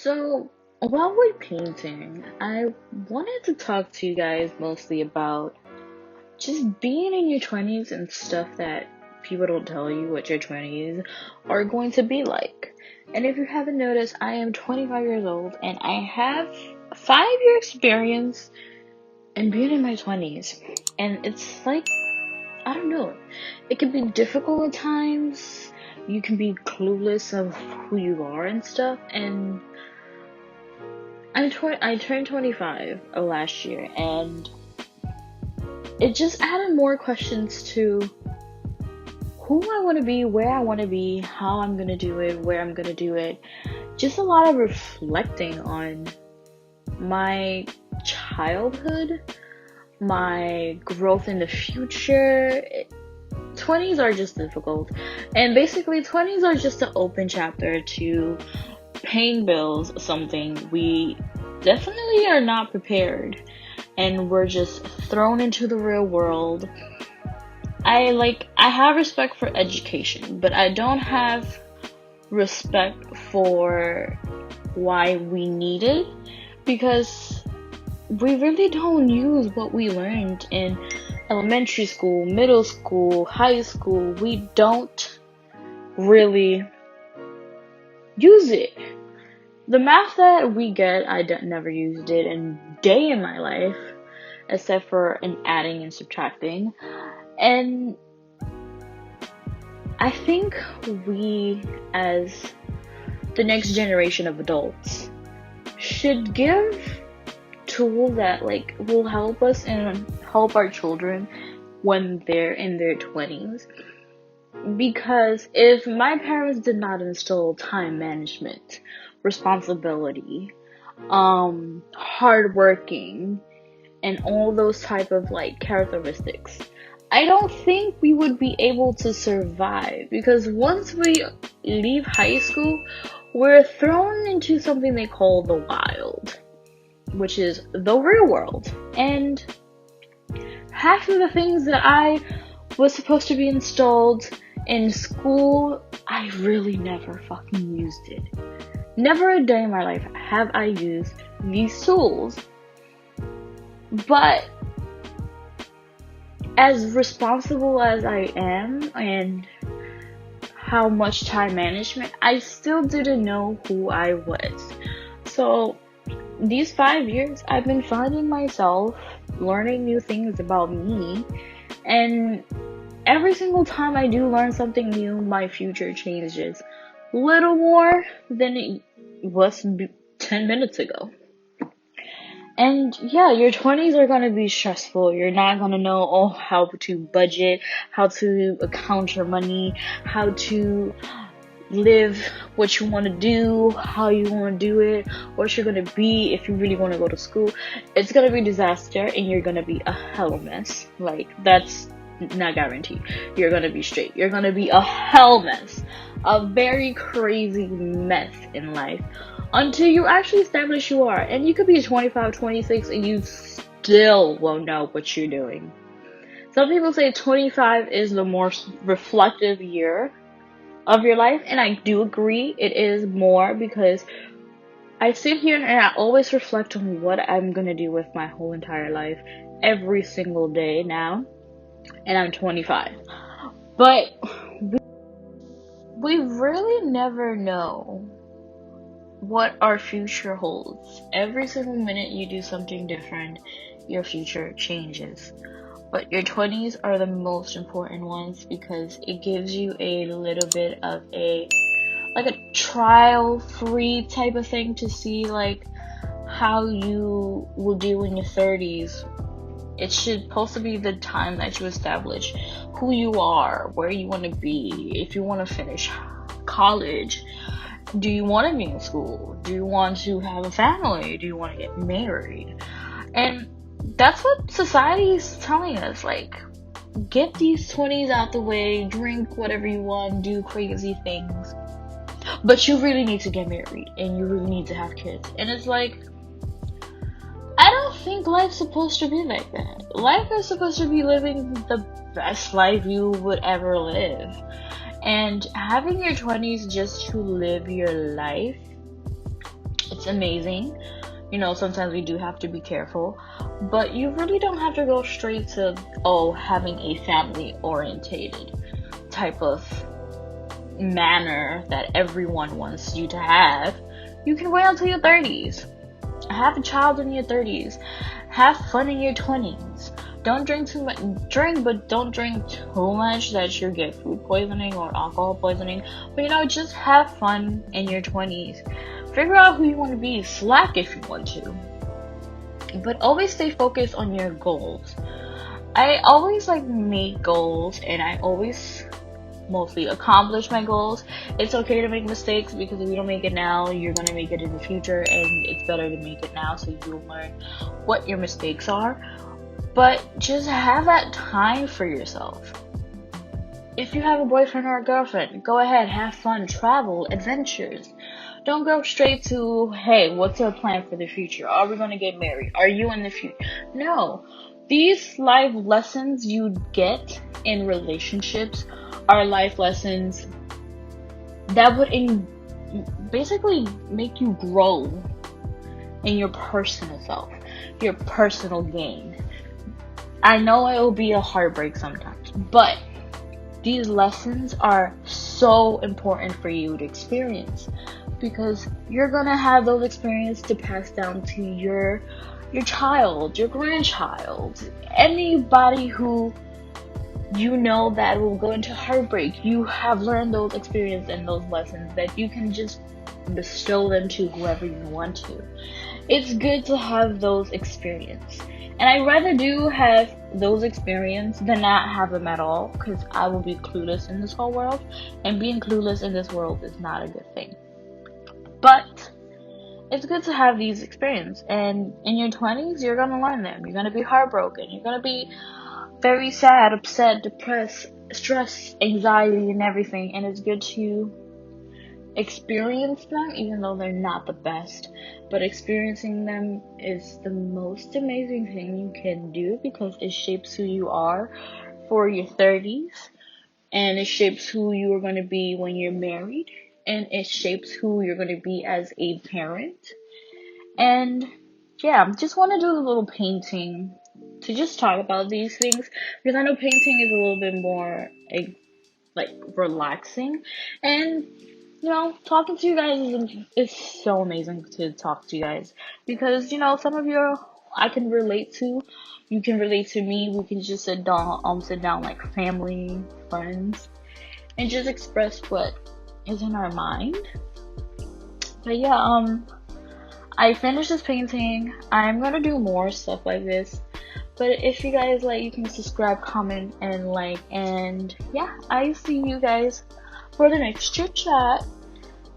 So, while we're painting, I wanted to talk to you guys mostly about just being in your 20s and stuff that people don't tell you what your 20s are going to be like. And if you haven't noticed, I am 25 years old and I have a 5-year experience in being in my 20s. And it's like, I don't know, it can be difficult at times. You can be clueless of who you are and stuff. And I turned 25 last year, and it just added more questions to who I want to be, where I want to be, how I'm going to do it, where I'm going to do it. Just a lot of reflecting on my childhood, my growth in the future. 20s are just difficult. And basically, 20s are just an open chapter to paying bills, something we definitely are not prepared, and we're just thrown into the real world. I have respect for education, but I don't have respect for why we need it, because we really don't use what we learned in elementary school, middle school, high school. We don't really use it. The math that we get, never used it in a day in my life, except for an adding and subtracting. And I think we, as the next generation of adults, should give tools that will help us and help our children when they're in their 20s. Because if my parents did not instill time management, responsibility, hardworking, and all those type of characteristics, I don't think we would be able to survive. Because once we leave high school, we're thrown into something they call the wild, which is the real world. And half of the things that I was supposed to be installed in school, I really never fucking used it. Never a day in my life have I used these tools. But as responsible as I am and how much time management, I still didn't know who I was. So these 5 years, I've been finding myself learning new things about me, and every single time I do learn something new, my future changes a little more than it was 10 minutes ago. And yeah, your 20s are going to be stressful. You're not going to know how to budget, how to account your money, how to live what you want to do, how you want to do it, what you're going to be if you really want to go to school. It's going to be a disaster, and you're going to be a hell mess. That's not guaranteed. You're going to be straight. You're going to be a hell mess. A very crazy mess in life. Until you actually establish you are. And you could be 25, 26, and you still won't know what you're doing. Some people say 25 is the more reflective year of your life, and I do agree it is more, because I sit here and I always reflect on what I'm gonna do with my whole entire life every single day now, and I'm 25. But we really never know what our future holds. Every single minute you do something different, your future changes. But your 20s are the most important ones, because it gives you a little bit of a trial-free type of thing to see how you will do in your 30s. It's supposed to be the time that you establish who you are, where you want to be, if you want to finish college. Do you want to be in school? Do you want to have a family? Do you want to get married? And that's what society is telling us. Get these 20s out the way, drink whatever you want, do crazy things. But you really need to get married, and you really need to have kids. And it's I don't think life's supposed to be like that. Life is supposed to be living the best life you would ever live. And having your 20s just to live your life It's amazing. Sometimes we do have to be careful, but you really don't have to go straight to, having a family orientated type of manner that everyone wants you to have. You can wait until your 30s. Have a child in your 30s. Have fun in your 20s. Don't drink too much. Drink, but don't drink too much that you get food poisoning or alcohol poisoning. But just have fun in your 20s. Figure out who you want to be. Slack if you want to. But always stay focused on your goals. I always make goals, and I always mostly accomplish my goals. It's okay to make mistakes, because if you don't make it now, you're going to make it in the future, and it's better to make it now so you'll learn what your mistakes are. But just have that time for yourself. If you have a boyfriend or a girlfriend, go ahead, have fun, travel, adventures. Don't go straight to, hey, what's our plan for the future? Are we going to get married? Are you in the future? No. These life lessons you get in relationships are life lessons that would basically make you grow in your personal self, your personal gain. I know it will be a heartbreak sometimes, but these lessons are so important for you to experience, because you're gonna have those experiences to pass down to your child, your grandchild, anybody who that will go into heartbreak. You have learned those experiences and those lessons that you can just bestow them to whoever you want to. It's good to have those experiences. And I'd rather do have those experiences than not have them at all, because I will be clueless in this whole world, and being clueless in this world is not a good thing. But it's good to have these experiences, and in your 20s, you're going to learn them. You're going to be heartbroken. You're going to be very sad, upset, depressed, stressed, anxiety, and everything, and it's good to experience them, even though they're not the best. But experiencing them is the most amazing thing you can do, because it shapes who you are for your 30s, and it shapes who you are going to be when you're married, and it shapes who you're going to be as a parent. And yeah, just want to do a little painting to just talk about these things, because I know painting is a little bit more relaxing, and talking to you guys is so amazing to talk to you guys, because some of you I can relate to, you can relate to me. We can just sit down like family, friends, and just express what is in our mind. But yeah, I finished this painting. I'm gonna do more stuff like this. But if you guys like, you can subscribe, comment, and like. And yeah, I see you guys for the next chit chat.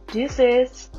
Deuces.